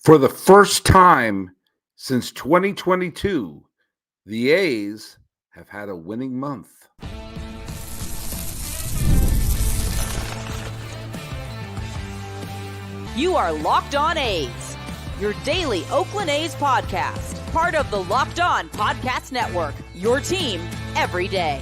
For the first time since 2022, the A's have had a winning month. You are Locked On A's, your daily Oakland A's podcast, part of the Locked On Podcast Network, your team every day.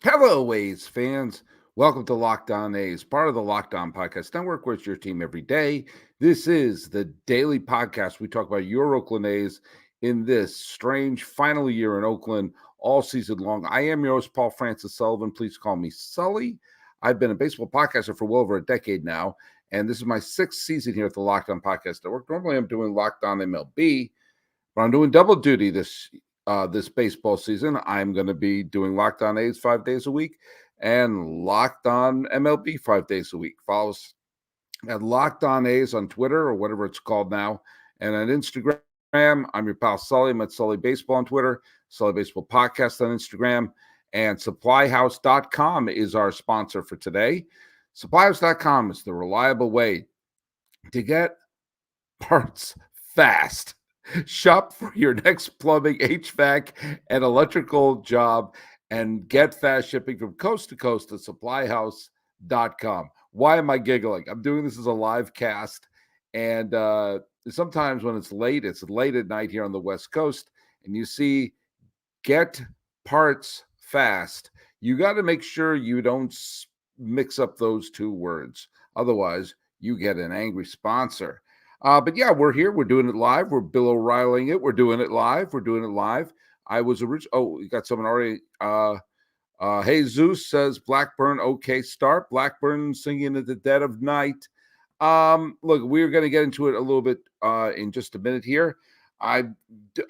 Hello, A's fans. Welcome to Locked On A's, part of the Locked On Podcast Network, where it's your team every day. This is the daily podcast. We talk about your Oakland A's in this strange final year in Oakland all season long. I am your host, Paul Francis Sullivan. Please call me Sully. I've been a baseball podcaster for well over a decade now, and this is my sixth season here at the Locked On Podcast Network. Normally, I'm doing Locked On MLB, but I'm doing double duty this baseball season. I'm going to be doing Locked On A's 5 days a week and Locked On MLB 5 days a week. Follow us at Locked On A's on Twitter or whatever it's called now, and on Instagram. I'm your pal Sully. I'm at Sully Baseball on Twitter, Sully Baseball Podcast on Instagram. And SupplyHouse.com is our sponsor for today. SupplyHouse.com is the reliable way to get parts fast. Shop for your next plumbing, h-vac, and electrical job and get fast shipping from coast to coast at SupplyHouse.com. Why am I giggling? I'm doing this as a live cast, and sometimes when it's late at night here on the West Coast, and you see get parts fast, you got to make sure you don't mix up those two words. Otherwise, you get an angry sponsor. But yeah, we're here. We're doing it live. We're Bill O'Reillying it. We're doing it live. I was we got someone already. Jesus says Blackburn, okay start. Blackburn singing at the dead of night. Look, we're going to get into it a little bit in just a minute here. I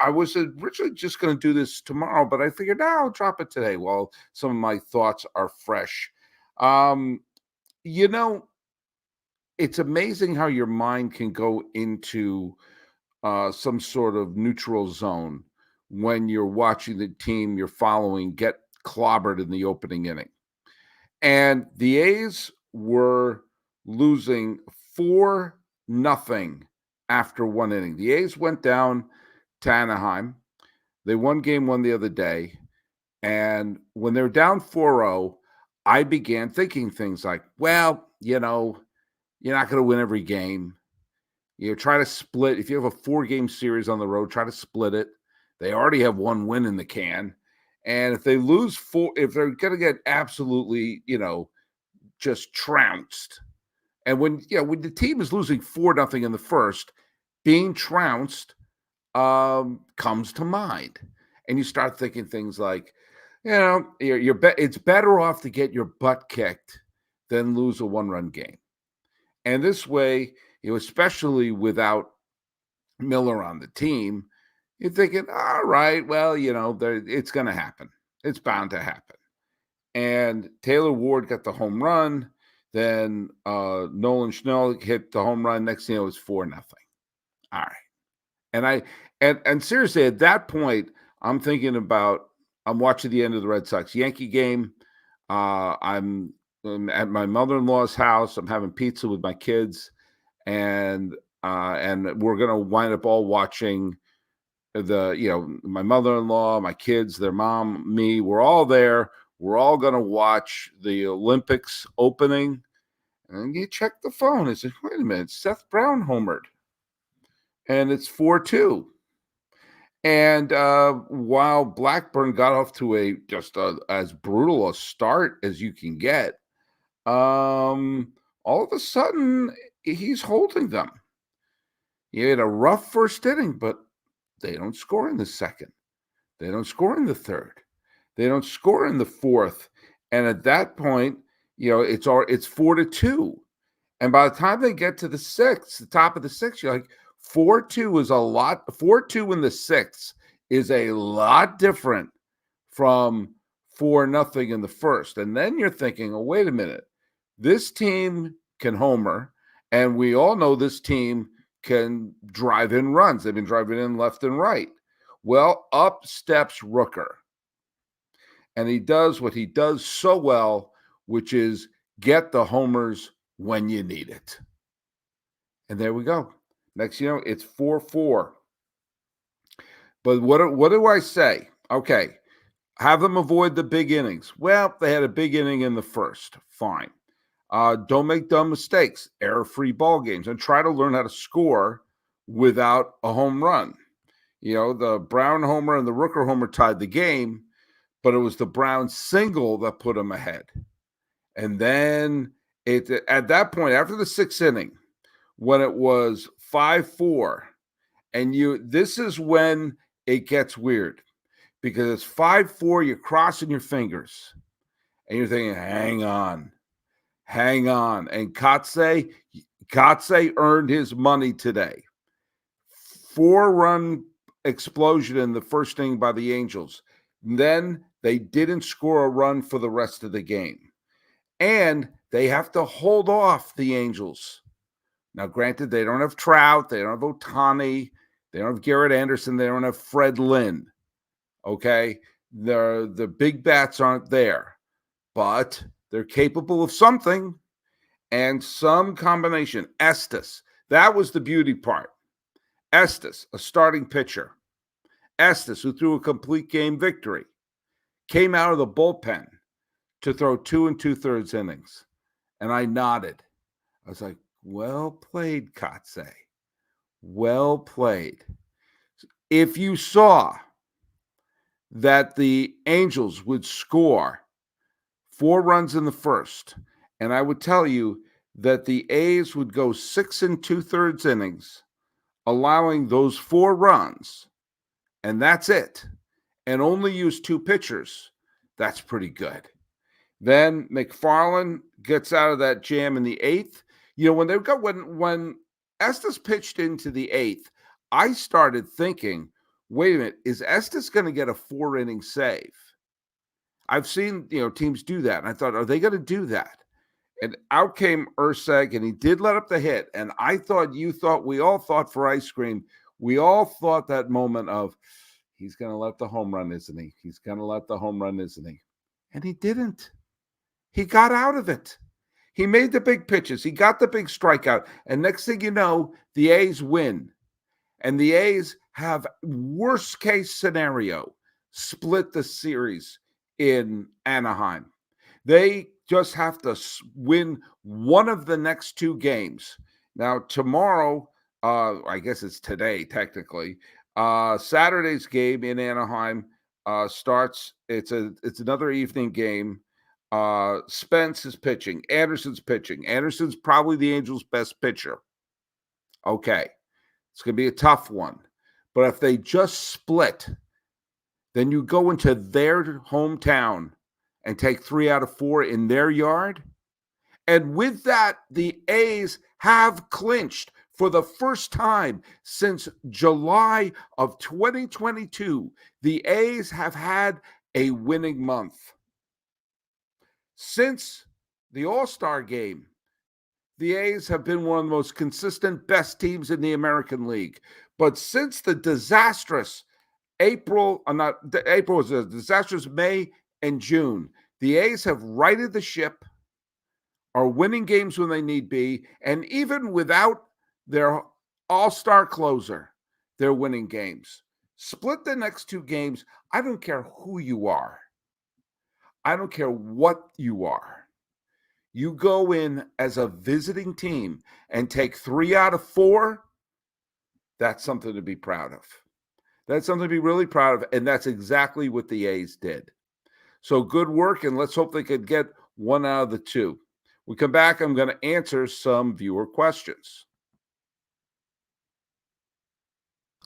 was originally just going to do this tomorrow, but I figured, I'll drop it today while some of my thoughts are fresh. It's amazing how your mind can go into some sort of neutral zone when you're watching the team you're following get clobbered in the opening inning. And the A's were losing 4-0 after one inning. The A's went down to Anaheim. They won game one the other day. And when they were down 4-0, I began thinking things like, well, you're not going to win every game. Try to split. If you have a 4-game series on the road, try to split it. They already have one win in the can. And if they lose if they're going to get absolutely, just trounced. And when the team is losing 4-0 in the first, being trounced comes to mind. And you start thinking things like, it's better off to get your butt kicked than lose a one-run game. And this way, especially without Miller on the team, you're thinking, all right, well, it's going to happen. It's bound to happen. And Taylor Ward got the home run. Then Nolan Schnell hit the home run. Next thing it was 4-0. All right. And seriously, at that point, I'm thinking about, I'm watching the end of the Red Sox-Yankee game. I'm at my mother-in-law's house. I'm having pizza with my kids. And we're going to wind up all watching my mother-in-law, my kids, their mom, me. We're all there. We're all going to watch the Olympics opening. And you check the phone. It says, wait a minute, Seth Brown homered. And it's 4-2. And while Blackburn got off to as brutal a start as you can get, all of a sudden, he's holding them. He had a rough first inning, but they don't score in the second. They don't score in the third. They don't score in the fourth. And at that point, it's 4-2. And by the time they get to the sixth, the top of the sixth, you're like, 4-2 is a lot. 4-2 in the sixth is a lot different from 4-0 in the first. And then you're thinking, oh, wait a minute. This team can homer, and we all know this team can drive in runs. They've been driving in left and right. Well, up steps Rooker. And he does what he does so well, which is get the homers when you need it. And there we go. Next, it's 4-4. But what do I say? Okay, have them avoid the big innings. Well, they had a big inning in the first. Fine. Don't make dumb mistakes. Error-free ball games, and try to learn how to score without a home run. The Brown homer and the Rooker homer tied the game, but it was the Brown single that put them ahead. And then at that point, after the sixth inning, when it was 5-4, and this is when it gets weird, because it's 5-4, you're crossing your fingers, and you're thinking, hang on. And Kotze earned his money today. 4-run explosion in the first inning by the Angels. Then they didn't score a run for the rest of the game. And they have to hold off the Angels. Now, granted, they don't have Trout, they don't have Ohtani, they don't have Garrett Anderson, they don't have Fred Lynn. Okay? The big bats aren't there, but they're capable of something, and some combination. Estes, that was the beauty part. Estes, a starting pitcher. Estes, who threw a complete game victory, came out of the bullpen to throw 2 2/3 innings. And I nodded. I was like, well played, Kotze. Well played. If you saw that the Angels would score 4 runs in the first, and I would tell you that the A's would go 6 2/3 innings, allowing those 4 runs, and that's it, and only use 2 pitchers, that's pretty good. Then McFarland gets out of that jam in the 8th. When Estes pitched into the 8th, I started thinking, wait a minute, is Estes going to get a 4-inning save? I've seen, teams do that. And I thought, are they going to do that? And out came Urseg, and he did let up the hit. And I thought, we all thought for ice cream, we all thought that moment of, he's going to let the home run, isn't he? He's going to let the home run, isn't he? And he didn't. He got out of it. He made the big pitches. He got the big strikeout. And next thing you know, the A's win. And the A's have, worst case scenario, split the series in Anaheim. They just have to win one of the next 2 games. Now, tomorrow, I guess it's today, technically, Saturday's game in Anaheim starts. It's another evening game. Spence is pitching. Anderson's pitching. Anderson's probably the Angels' best pitcher. Okay. It's going to be a tough one. But if they just split, then you go into their hometown and take 3 out of 4 in their yard. And with that, the A's have clinched for the first time since July of 2022. The A's have had a winning month. Since the All-Star game, the A's have been one of the most consistent, best teams in the American League. But since the disastrous was a disastrous May and June, the A's have righted the ship, are winning games when they need be, and even without their all-star closer, they're winning games. Split the next 2 games. I don't care who you are. I don't care what you are. You go in as a visiting team and take 3 out of 4, that's something to be proud of. That's something to be really proud of, and that's exactly what the A's did. So good work, and let's hope they could get 1 out of the 2. We come back, I'm going to answer some viewer questions.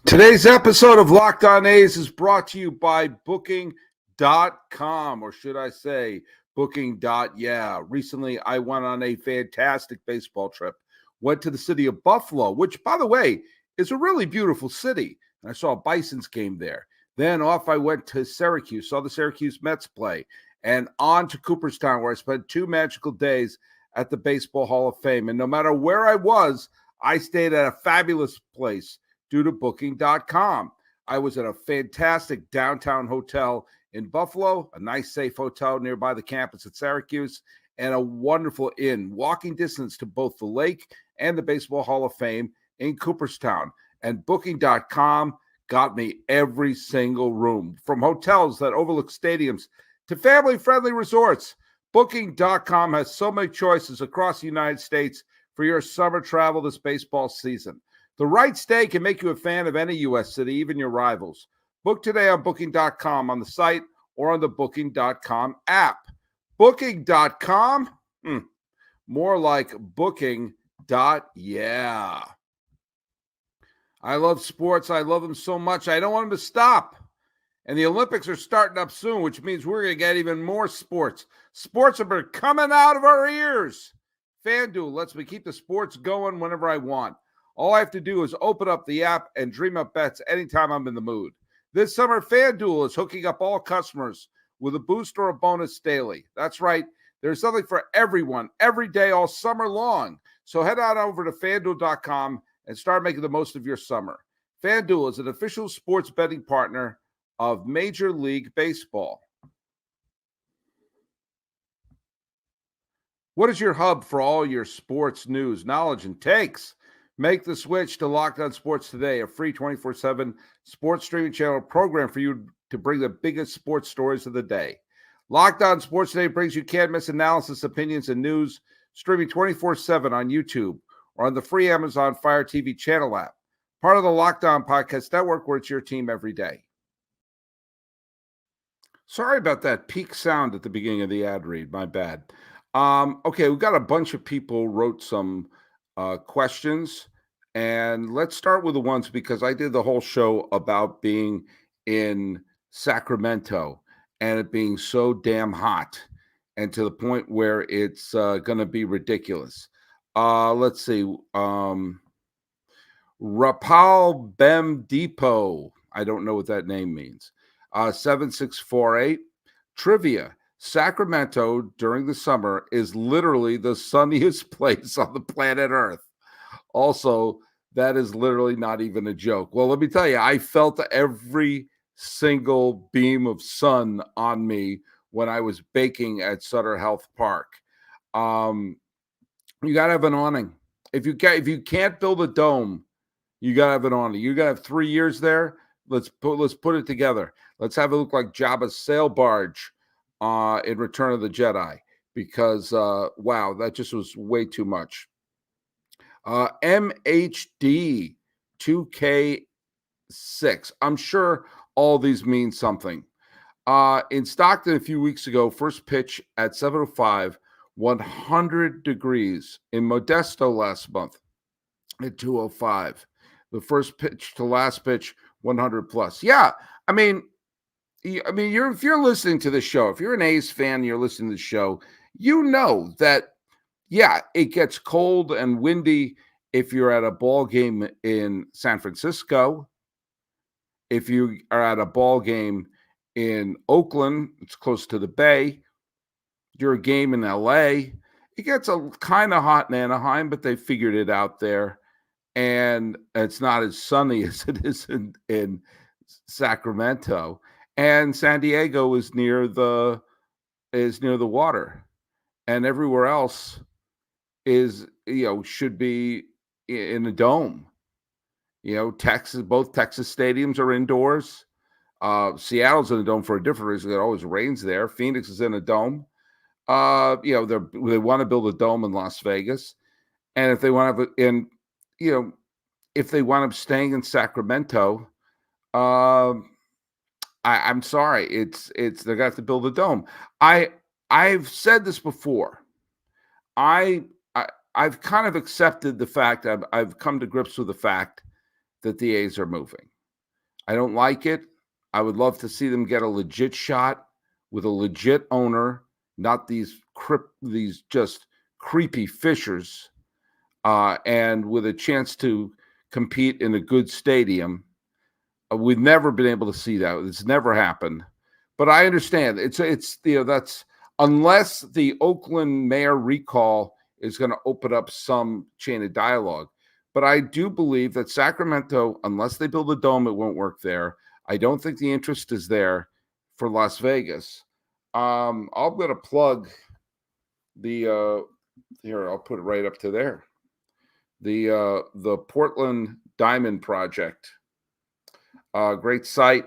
Today's episode of Locked On A's is brought to you by Booking.com, or should I say Booking.yeah. Recently, I went on a fantastic baseball trip. Went to the city of Buffalo, which, by the way, is a really beautiful city. And I saw a Bison's game there. Then off I went to Syracuse, saw the Syracuse Mets play, and on to Cooperstown, where I spent 2 magical days at the Baseball Hall of Fame. And no matter where I was, I stayed at a fabulous place due to Booking.com. I was at a fantastic downtown hotel in Buffalo, a nice, safe hotel nearby the campus at Syracuse, and a wonderful inn, walking distance to both the lake and the Baseball Hall of Fame in Cooperstown. And Booking.com got me every single room, from hotels that overlook stadiums to family-friendly resorts. Booking.com has so many choices across the United States for your summer travel this baseball season. The right stay can make you a fan of any U.S. city, even your rivals. Book today on Booking.com on the site or on the Booking.com app. Booking.com? More like Booking. Yeah. I love sports. I love them so much. I don't want them to stop. And the Olympics are starting up soon, which means we're going to get even more sports. Sports are coming out of our ears. FanDuel lets me keep the sports going whenever I want. All I have to do is open up the app and dream up bets anytime I'm in the mood. This summer, FanDuel is hooking up all customers with a boost or a bonus daily. That's right. There's something for everyone, every day, all summer long. So head on over to FanDuel.com and start making the most of your summer. FanDuel is an official sports betting partner of Major League Baseball. What is your hub for all your sports news, knowledge, and takes? Make the switch to Locked On Sports Today, a free 24/7 sports streaming channel program for you to bring the biggest sports stories of the day. Locked On Sports Today brings you can't-miss analysis, opinions, and news, streaming 24/7 on YouTube or on the free Amazon Fire TV channel app. Part of the Locked On Podcast Network, where it's your team every day. Sorry about that peak sound at the beginning of the ad read. My bad. Okay, we've got a bunch of people wrote some questions, and let's start with the ones because I did the whole show about being in Sacramento and it being so damn hot and to the point where it's going to be ridiculous. Let's see. Rapal Bem Depot. I don't know what that name means. 7648. Trivia. Sacramento during the summer is literally the sunniest place on the planet Earth. Also, that is literally not even a joke. Well, let me tell you, I felt every single beam of sun on me when I was baking at Sutter Health Park. You got to have an awning. If you can't build a dome, you got to have an awning. You got to have 3 years there. Let's put it together. Let's have it look like Jabba's sail barge in Return of the Jedi, because wow, that just was way too much. MHD 2K6. I'm sure all these mean something. In Stockton a few weeks ago, first pitch at 7:05, 100 degrees. In Modesto last month at 2:05. The first pitch to last pitch, 100 plus. Yeah, I mean, if you're listening to the show, if you're an A's fan, you're listening to the show, you know that, yeah, it gets cold and windy if you're at a ball game in San Francisco. If you are at a ball game in Oakland, it's close to the Bay. You're a game in LA. It gets a kind of hot in Anaheim, but they figured it out there. And it's not as sunny as it is in Sacramento. And San Diego is near the water, and everywhere else is, should be in a dome. Texas, both Texas stadiums are indoors. Seattle's in a dome for a different reason. It always rains there. Phoenix is in a dome. They want to build a dome in Las Vegas, and if they want to have if they wind up staying in Sacramento, I'm sorry, it's they're gonna have to build a dome. I've said this before. I've kind of accepted the fact. I've come to grips with the fact that the A's are moving. I don't like it. I would love to see them get a legit shot with a legit owner, not these just creepy fishers, and with a chance to compete in a good stadium. We've never been able to see that. It's never happened. But I understand. It's that's unless the Oakland mayor recall is going to open up some chain of dialogue. But I do believe that Sacramento, unless they build a dome, it won't work there. I don't think the interest is there for Las Vegas. I'm going to plug The here, I'll put it right up to there. The Portland Diamond Project, great site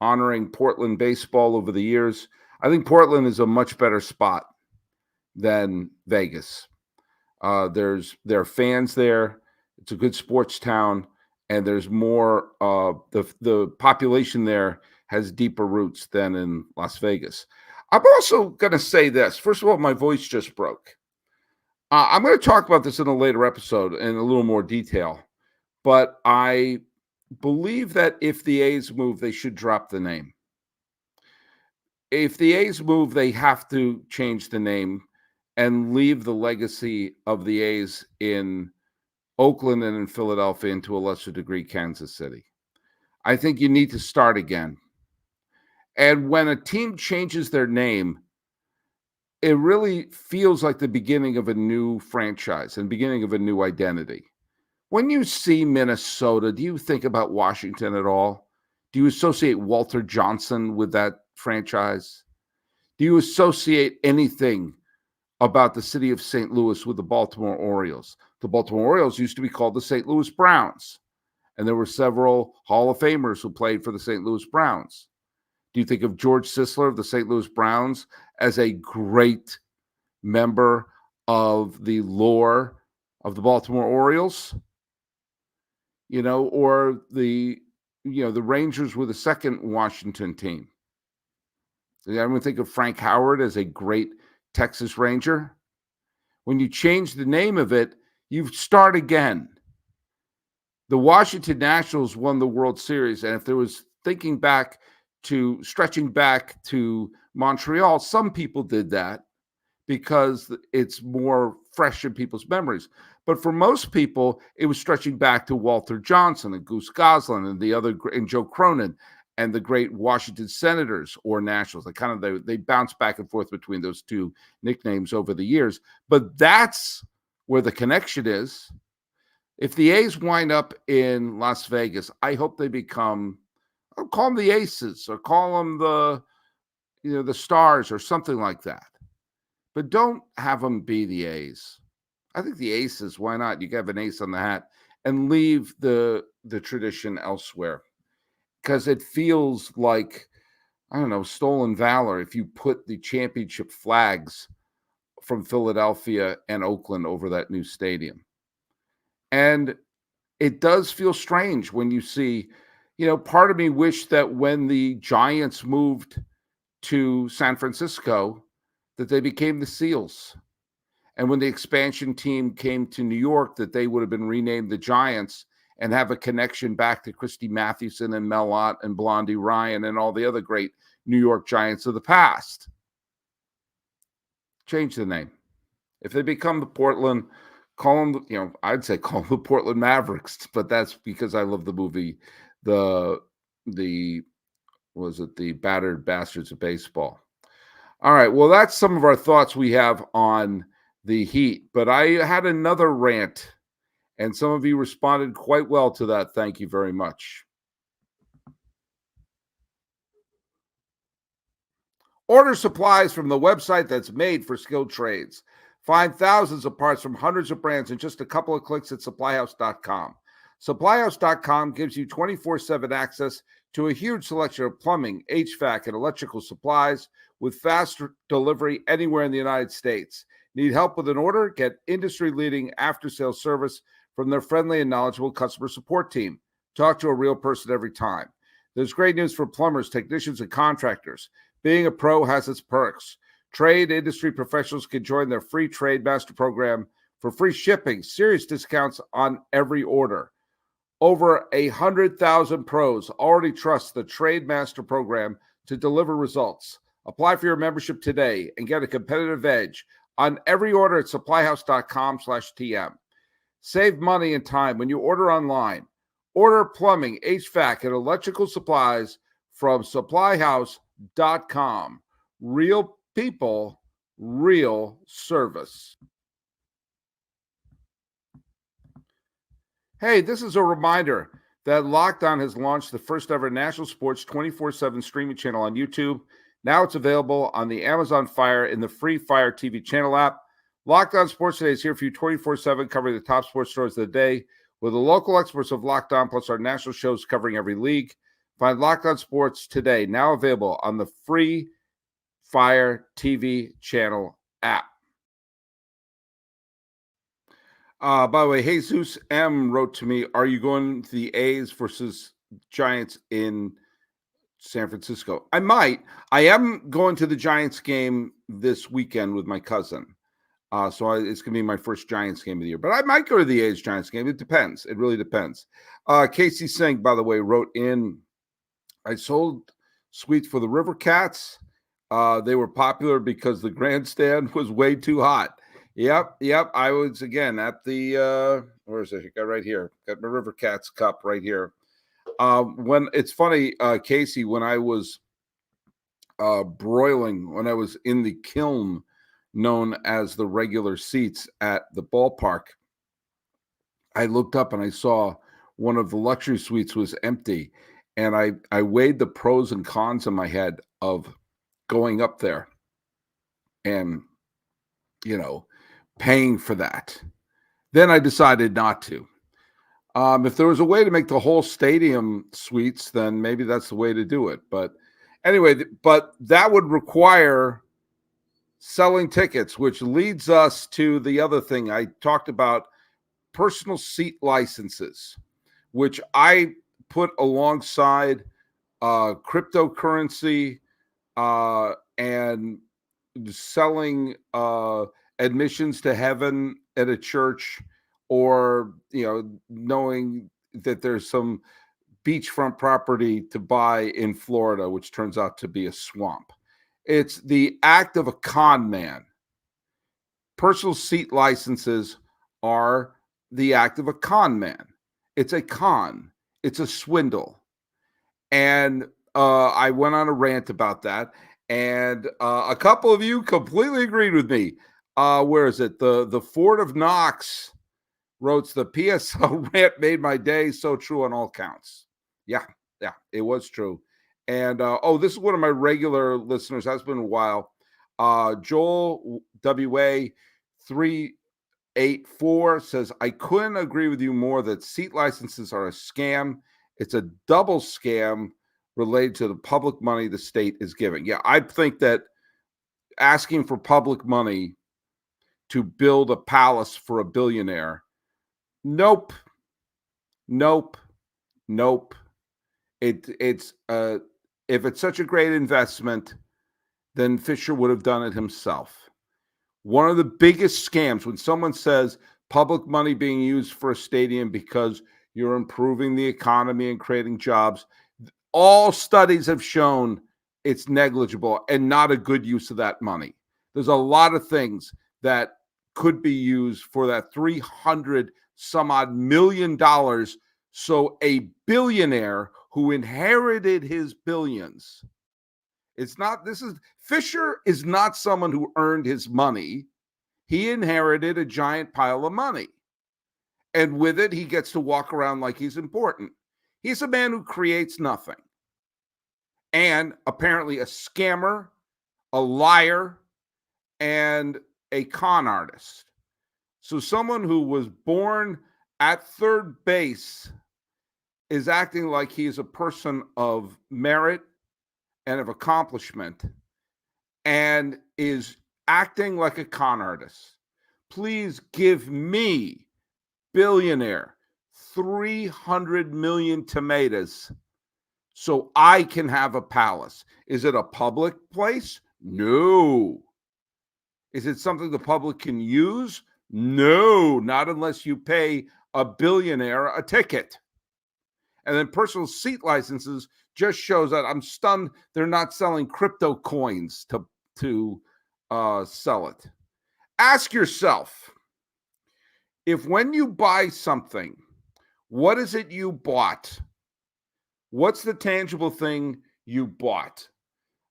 honoring Portland baseball over the years. I think Portland is a much better spot than Vegas. There are fans there. It's a good sports town, and there's more. The population there has deeper roots than in Las Vegas. I'm also going to say this. First of all, my voice just broke. I'm going to talk about this in a later episode in a little more detail, but I believe that if the A's move, they should drop the name. If the A's move, they have to change the name and leave the legacy of the A's in Oakland and in Philadelphia, and to a lesser degree, Kansas City. I think you need to start again. And when a team changes their name, it really feels like the beginning of a new franchise and beginning of a new identity. When you see Minnesota, do you think about Washington at all? Do you associate Walter Johnson with that franchise? Do you associate anything about the city of St. Louis with the Baltimore Orioles? The Baltimore Orioles used to be called the St. Louis Browns, and there were several Hall of Famers who played for the St. Louis Browns. Do you think of George Sisler of the St. Louis Browns as a great member of the lore of the Baltimore Orioles? Or the Rangers were the second Washington team. Does anyone think of Frank Howard as a great Texas Ranger? When you change the name of it, you start again. The Washington Nationals won the World Series, and if there was stretching back to Montreal, some people did that because it's more fresh in people's memories. But for most people, it was stretching back to Walter Johnson and Goose Goslin and Joe Cronin and the great Washington Senators or Nationals. They bounced back and forth between those two nicknames over the years. But that's where the connection is. If the A's wind up in Las Vegas, I hope they become, I'll call them the Aces or call them the Stars or something like that. But don't have them be the A's. I think the Aces, why not? You can have an ace on the hat and leave the tradition elsewhere, because it feels like, I don't know, stolen valor if you put the championship flags from Philadelphia and Oakland over that new stadium. And it does feel strange when you see, part of me wished that when the Giants moved to San Francisco, that they became the Seals. And when the expansion team came to New York, that they would have been renamed the Giants and have a connection back to Christy Mathewson and Mel Ott and Blondie Ryan and all the other great New York Giants of the past. Change the name. If they become the Portland, call them, I'd say call them the Portland Mavericks, but that's because I love the movie, the Battered Bastards of Baseball. All right, well, that's some of our thoughts we have on the Heat, but I had another rant, and some of you responded quite well to that. Thank you very much. Order supplies from the website that's made for skilled trades. Find thousands of parts from hundreds of brands in just a couple of clicks at SupplyHouse.com. SupplyHouse.com gives you 24/7 access to a huge selection of plumbing, h-vac, and electrical supplies with fast delivery anywhere in the United States. Need help with an order? Get industry-leading after-sales service from their friendly and knowledgeable customer support team. Talk to a real person every time. There's great news for plumbers, technicians, and contractors. Being a pro has its perks. Trade industry professionals can join their free Trade Master program for free shipping, serious discounts on every order. Over 100,000 pros already trust the Trade Master program to deliver results. Apply for your membership today and get a competitive edge on every order at SupplyHouse.com/TM. Save money and time when you order online. Order plumbing, h-vac, and electrical supplies from SupplyHouse.com. Real people, real service. Hey, this is a reminder that Locked On has launched the first ever national sports 24/7 streaming channel on YouTube. Now it's available on the Amazon Fire in the free Fire TV channel app. Locked On Sports Today is here for you 24/7, covering the top sports stories of the day with the local experts of Locked On, plus our national shows covering every league. Find Locked On Sports Today, now available on the free Fire TV channel app. By the way, Jesus M. wrote to me, are you going to the A's versus Giants in San Francisco? I might. I am going to the Giants game this weekend with my cousin. It's going to be my first Giants game of the year. But I might go to the A's Giants game. It depends. It really depends. Casey Singh, by the way, wrote in, I sold suites for the River Cats. They were popular because the grandstand was way too hot. Yep. I was, again, at the, where is it? I got right here. Got my River Cats cup right here. When it's funny, Casey, when I was broiling, when I was in the kiln known as the regular seats at the ballpark, I looked up and I saw one of the luxury suites was empty. And I weighed the pros and cons in my head of going up there and, paying for that. Then I decided not to. If there was a way to make the whole stadium suites, then maybe that's the way to do it. But anyway, that would require selling tickets, which leads us to the other thing I talked about, personal seat licenses, which I put alongside cryptocurrency and selling admissions to heaven at a church, or knowing that there's some beachfront property to buy in Florida, which turns out to be a swamp. It's the act of a con man. Personal seat licenses are the act of a con man. It's a con. It's a swindle. And I went on a rant about that. And a couple of you completely agreed with me. Where is it? The Fort of Knox wrote, the PSL rant made my day. So true on all counts. Yeah, it was true. And this is one of my regular listeners. Has been a while. Joel WA 384 says, I couldn't agree with you more that seat licenses are a scam. It's a double scam related to the public money the state is giving. Yeah, I think that asking for public money to build a palace for a billionaire, nope. It's if it's such a great investment, then Fisher would have done it himself. One of the biggest scams, when someone says public money being used for a stadium because you're improving the economy and creating jobs, all studies have shown it's negligible and not a good use of that money. There's a lot of things that could be used for that $300 some odd million. So a billionaire who inherited his billions, Fisher is not someone who earned his money. He inherited a giant pile of money. And with it, he gets to walk around like he's important. He's a man who creates nothing. And apparently a scammer, a liar, and a con artist. So someone who was born at third base is acting like he is a person of merit and of accomplishment, and is acting like a con artist. Please give me, billionaire, 300 million tomatoes so I can have a palace. Is it a public place? No. Is it something the public can use? No, not unless you pay a billionaire a ticket. And then personal seat licenses just shows that I'm stunned they're not selling crypto coins to sell it. Ask yourself, if when you buy something, what is it you bought? What's the tangible thing you bought?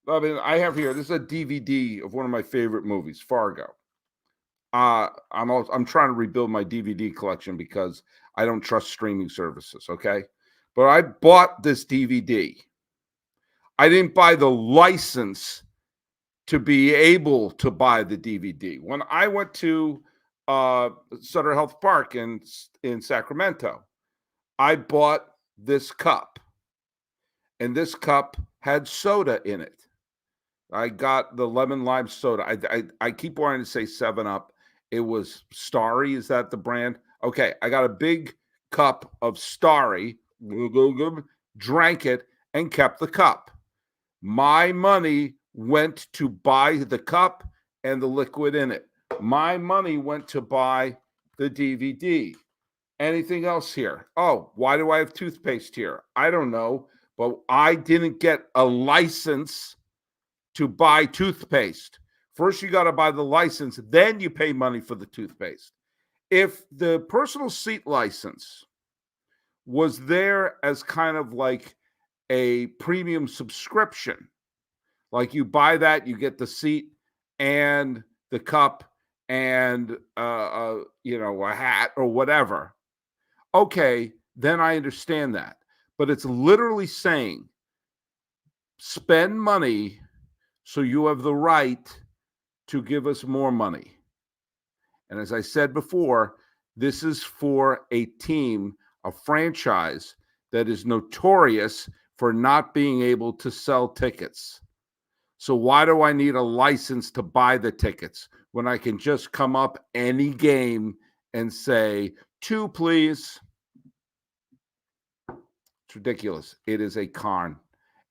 I mean, I have here, this is a DVD of one of my favorite movies, Fargo. I'm trying to rebuild my DVD collection because I don't trust streaming services, okay? But I bought this DVD. I didn't buy the license to be able to buy the DVD. When I went to Sutter Health Park in Sacramento, I bought this cup, and this cup had soda in it. I got the lemon lime soda. I keep wanting to say 7-Up. It was Starry. Is that the brand? Okay, I got a big cup of Starry, drank it, and kept the cup. My money went to buy the cup and the liquid in it. My money went to buy the DVD. Anything else here? Oh, why do I have toothpaste here? I don't know, but I didn't get a license to buy toothpaste. First, you got to buy the license, then you pay money for the toothpaste. If the personal seat license was there as kind of like a premium subscription, like you buy that, you get the seat and the cup and a hat or whatever. Okay, then I understand that. But it's literally saying spend money so you have the right to give us more money. And as I said before, this is for a team, a franchise that is notorious for not being able to sell tickets. So why do I need a license to buy the tickets when I can just come up any game and say, 2, please? It's ridiculous. It is a con.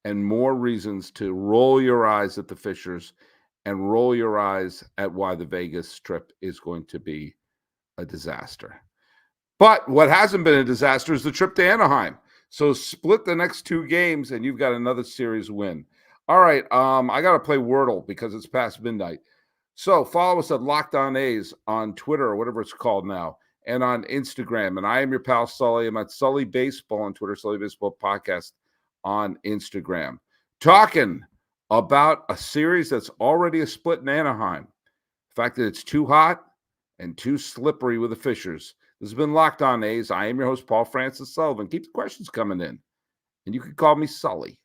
And more reasons to roll your eyes at the Fishers and roll your eyes at why the Vegas trip is going to be a disaster. But what hasn't been a disaster is the trip to Anaheim. So split the next 2 games and you've got another series win. All right, I got to play Wordle because it's past midnight. So follow us at Locked On A's on Twitter or whatever it's called now, and on Instagram. And I am your pal Sully. I'm at Sully Baseball on Twitter, Sully Baseball Podcast on Instagram. Talking about a series that's already a split in Anaheim. The fact that it's too hot and too slippery with the Fishers. This has been Locked On A's. I am your host, Paul Francis Sullivan. Keep the questions coming in. And you can call me Sully.